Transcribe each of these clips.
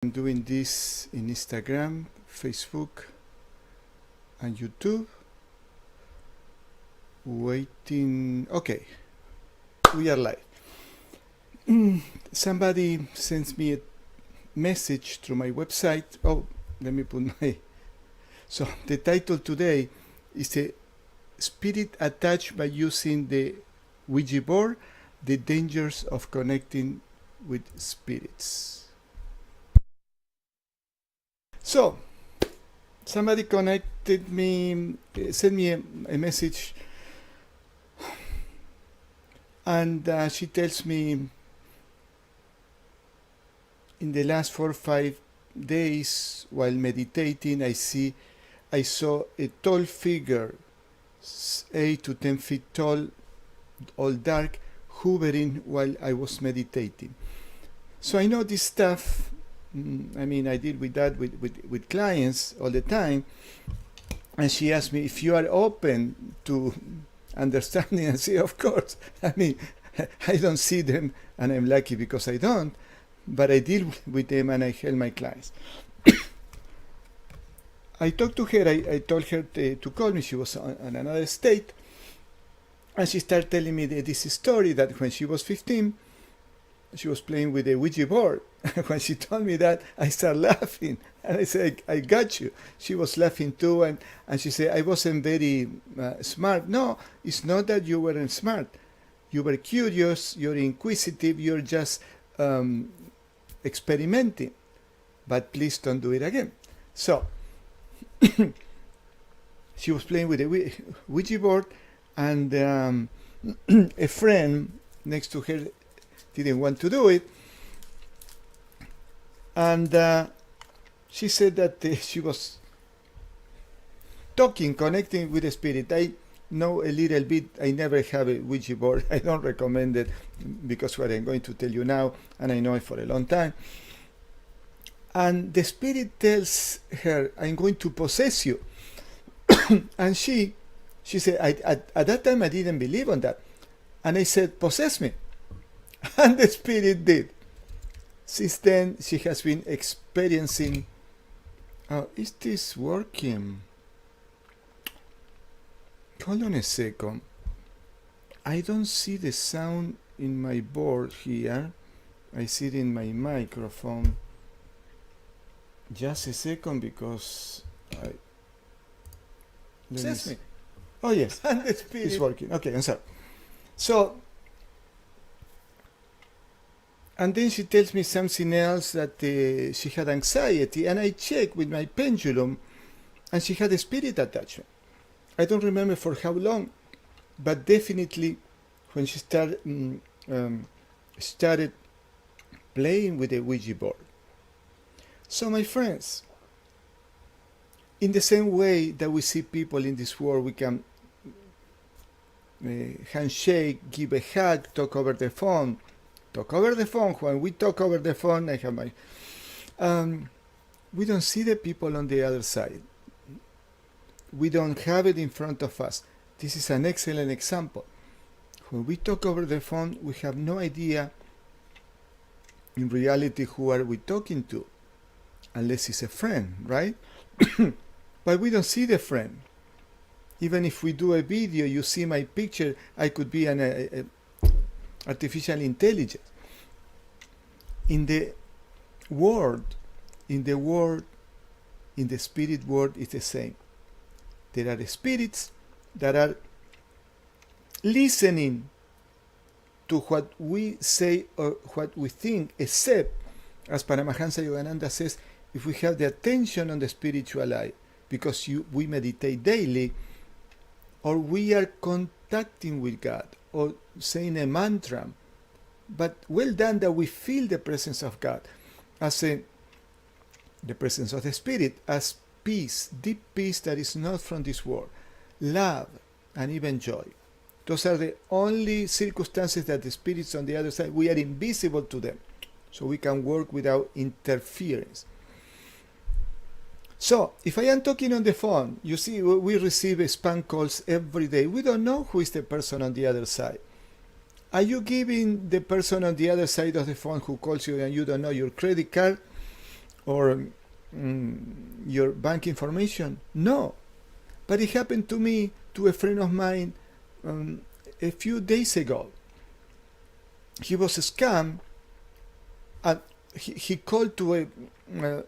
I'm doing this in Instagram, Facebook, and YouTube. Waiting. Okay, we are live. Somebody sends me a message through my website. Oh, let me put my. So the title today is a spirit attached by using the Ouija board, the dangers of connecting with spirits. So, somebody sent me a message, and she tells me in the last 4 or 5 days while meditating, I saw a tall figure, 8 to 10 feet tall, all dark, hovering while I was meditating. So I know this stuff. I mean, I deal with that with clients all the time. And she asked me if you are open to understanding. And say, of course. I mean, I don't see them, and I'm lucky because I don't. But I deal with them and I help my clients. I talked to her. I told her to call me. She was on another state. And she started telling me this story that when she was 15, she was playing with a Ouija board. When she told me that, I started laughing. And I said, I got you. She was laughing too. And she said, I wasn't very smart. No, it's not that you weren't smart. You were curious, you're inquisitive, you're just experimenting. But please don't do it again. So, she was playing with a Ouija board, and a friend next to her didn't want to do it, and she said that she was connecting with the spirit. I know a little bit. I never have a Ouija board. I don't recommend it because what I'm going to tell you now, and I know it for a long time. And the spirit tells her, I'm going to possess you. And she said, at that time I didn't believe on that. And I said, possess me. And the spirit did. Since then, she has been experiencing. Is this working? Hold on a second. I don't see the sound in my board here. I see it in my microphone. Just a second, because Possess me. Oh yes, And the spirit. it's working. Okay, I'm sorry. So. And then she tells me something else, that she had anxiety, and I checked with my pendulum, and she had a spirit attachment. I don't remember for how long, but definitely when she started playing with the Ouija board. So my friends, in the same way that we see people in this world, we can handshake, give a hug, talk over the phone. When we talk over the phone, I have my. We don't see the people on the other side. We don't have it in front of us. This is an excellent example. When we talk over the phone, we have no idea in reality who are we talking to, unless it's a friend, right? But we don't see the friend. Even if we do a video, you see my picture, I could be an artificial intelligence. In the spirit world, it's the same. There are spirits that are listening to what we say or what we think, except, as Paramahansa Yogananda says, if we have the attention on the spiritual eye, because we meditate daily, or we are contacting with God, or saying a mantra, but well done that we feel the presence of God as the presence of the Spirit, as peace, deep peace that is not from this world, love, and even joy. Those are the only circumstances that the spirits on the other side, we are invisible to them, so we can work without interference. So, if I am talking on the phone, you see, we receive spam calls every day. We don't know who is the person on the other side. Are you giving the person on the other side of the phone who calls you and you don't know your credit card? or your bank information? No. But it happened to me, to a friend of mine, a few days ago. He was scammed, and he called to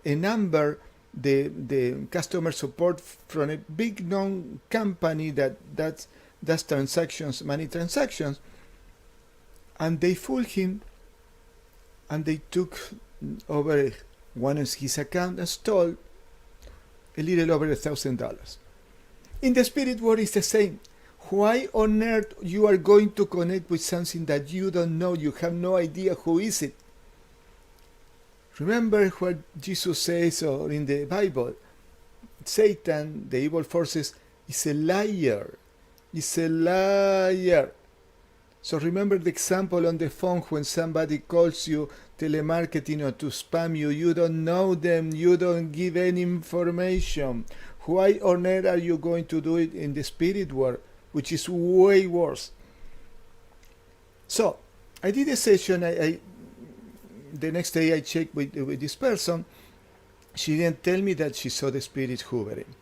a number, the customer support from a big known company that does transactions, money transactions, and they fooled him, and they took over one of his account and stole a little over $1,000. In the spirit world, it's the same. Why on earth you are going to connect with something that you don't know? You have no idea who is it. Remember what Jesus says, or in the Bible, Satan, the evil forces, is a liar. Is a liar. So remember the example on the phone when somebody calls you telemarketing or to spam you. You don't know them. You don't give any information. Why on earth are you going to do it in the spirit world, which is way worse? So I did a session. The next day I checked with this person. She didn't tell me that she saw the spirit hovering.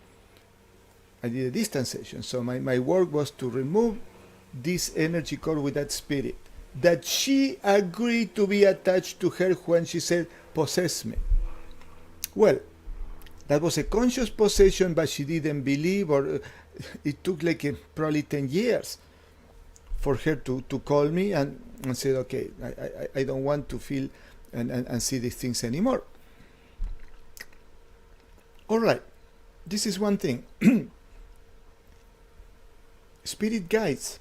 I did a distance session. So my work was to remove this energy core with that spirit that she agreed to be attached to her when she said, possess me. Well, that was a conscious possession, but she didn't believe, or it took like probably 10 years for her to call me and said, okay, I don't want to feel and see these things anymore. All right, this is one thing. Spirit guides,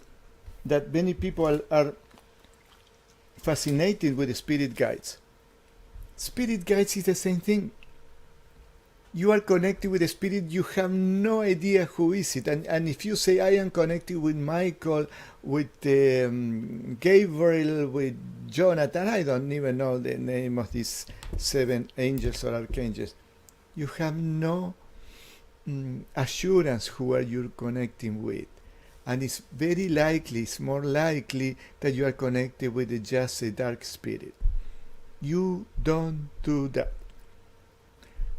that many people are fascinated with the spirit guides. Spirit guides is the same thing. You are connected with the spirit, you have no idea who is it. And if you say, I am connected with Michael, with Gabriel, with Jonathan, I don't even know the name of these 7 angels or archangels. You have no assurance who are you connecting with. And it's very likely, it's more likely that you are connected with just a dark spirit. You don't do that.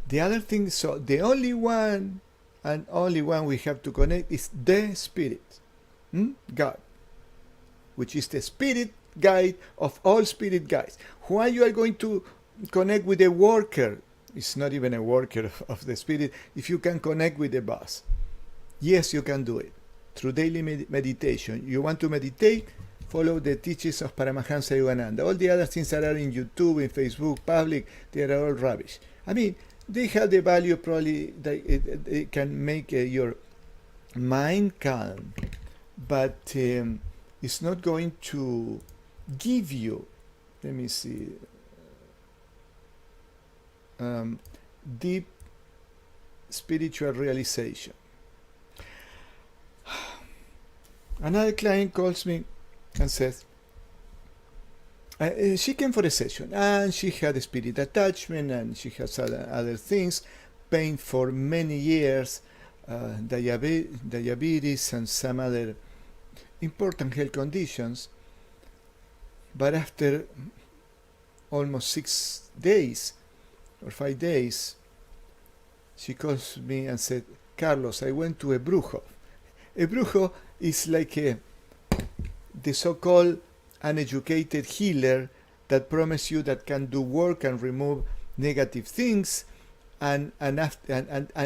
The other thing, so the only one and only one we have to connect is the Spirit, God, which is the spirit guide of all spirit guides. Why you are going to connect with a worker? It's not even a worker of the spirit. If you can connect with the boss, yes, you can do it through daily meditation. You want to meditate? Follow the teachings of Paramahansa Yogananda. All the other things that are in YouTube, in Facebook, public, they are all rubbish. I mean, they have the value, probably it can make your mind calm, but it's not going to give you, let me see, deep spiritual realization. Another client calls me and says, she came for a session and she had a spirit attachment and she has other things, pain for many years, diabetes and some other important health conditions. But after almost 6 days or 5 days, she calls me and said, Carlos, I went to a brujo. A brujo is like the so-called uneducated healer that promise you that can do work and remove negative things, and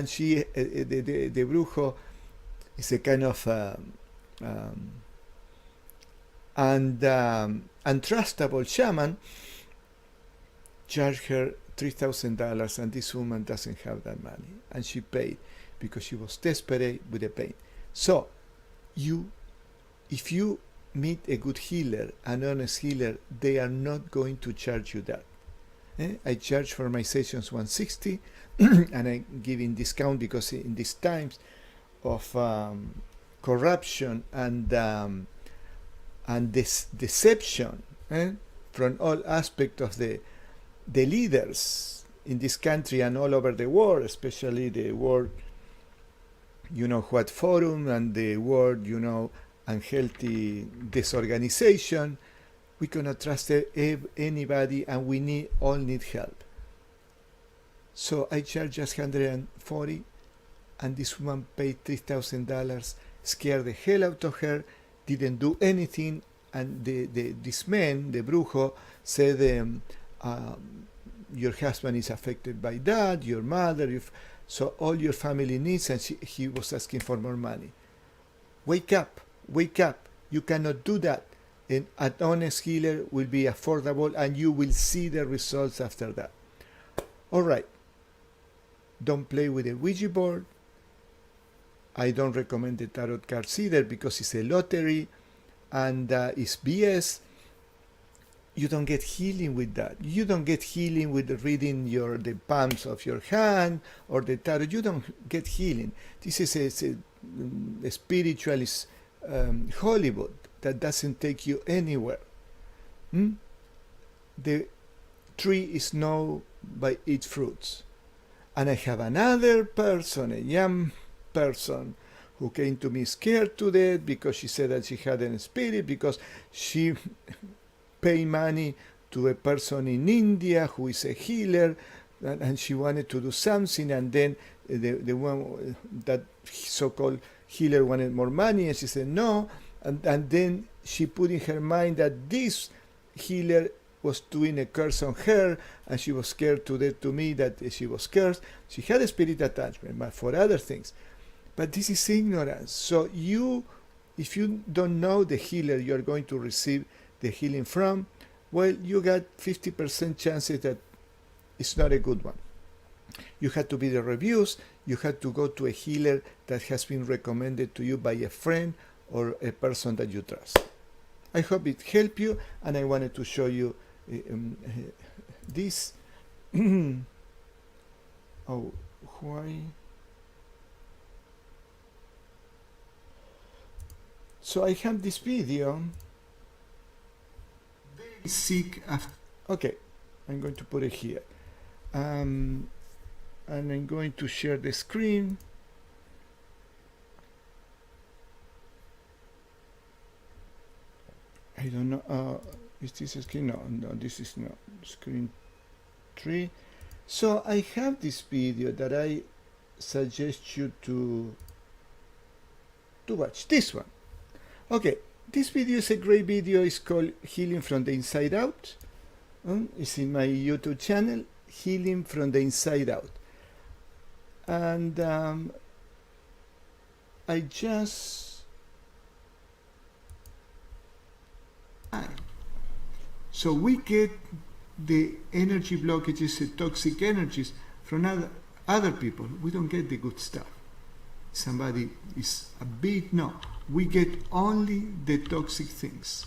she the brujo is a kind of untrustable shaman. Charged her $3,000, and this woman doesn't have that money, and she paid because she was desperate with the pain. So if you meet a good healer, an honest healer, they are not going to charge you that. I charge for my sessions $160, and I give in discount because in these times of corruption and this deception from all aspects of the leaders in this country and all over the world, especially the World, Forum and the World, unhealthy disorganization. We cannot trust anybody, and we all need help. So I charged just $140, and this woman paid $3,000, scared the hell out of her, didn't do anything, and this man, the brujo, said, your husband is affected by that, your mother, so all your family needs, and he was asking for more money. Wake up, you cannot do that. And an honest healer will be affordable, and you will see the results after that. All right. Don't play with a Ouija board. I don't recommend the tarot cards either, because it's a lottery and it's BS. You don't get healing with that. You don't get healing with reading the palms of your hand or the tarot. You don't get healing. This is a spiritualist Hollywood that doesn't take you anywhere. The tree is known by its fruits. And I have another person, a young person, who came to me scared to death because she said that she had a spirit, because she paid money to a person in India who is a healer, and she wanted to do something, and then the one, that so-called healer, wanted more money, and she said no, and then she put in her mind that this healer was doing a curse on her, and she was scared to death to me that she was cursed. She had a spirit attachment, but for other things. But this is ignorance. So if you don't know the healer you are going to receive the healing from, well, you got 50% chances that it's not a good one. You have to be the reviews. You have to go to a healer that has been recommended to you by a friend or a person that you trust. I hope it helped you, and I wanted to show you this. Oh, why? So I have this video. Very sick after. Okay, I'm going to put it here. And I'm going to share the screen. I don't know. Is this a screen? No, this is not screen 3. So I have this video that I suggest you to watch. This one. Okay, this video is a great video. It's called Healing from the Inside Out. It's in my YouTube channel, Healing from the Inside Out. And I just... So we get the energy blockages, the toxic energies from other people. We don't get the good stuff. Somebody is a bit, no. We get only the toxic things.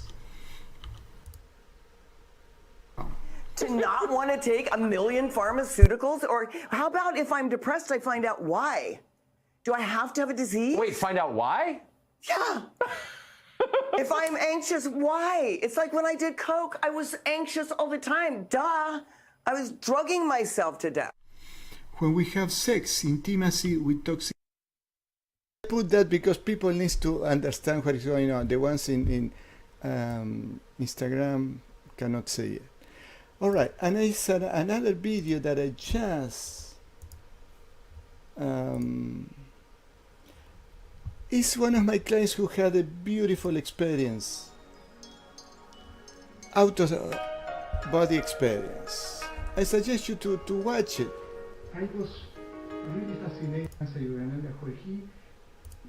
To not want to take 1 million pharmaceuticals? Or how about if I'm depressed, I find out why? Do I have to have a disease? Wait, find out why? Yeah. If I'm anxious, why? It's like when I did coke, I was anxious all the time. Duh. I was drugging myself to death. When we have sex, intimacy with toxic... I put that because people need to understand what is going on. The ones in Instagram cannot say it. All right, and I saw another video that I just... It's one of my clients who had a beautiful experience, out-of-body experience. I suggest you to watch it. I was really fascinated where he...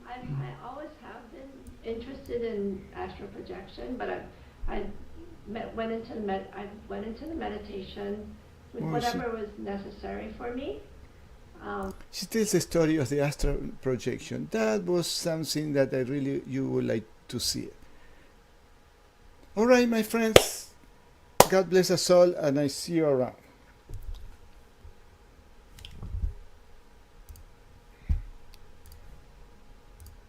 I always have been interested in astral projection, but I went into the meditation with whatever was necessary for me. She tells the story of the astral projection. That was something that you would like to see. All right, my friends. God bless us all, and I see you around.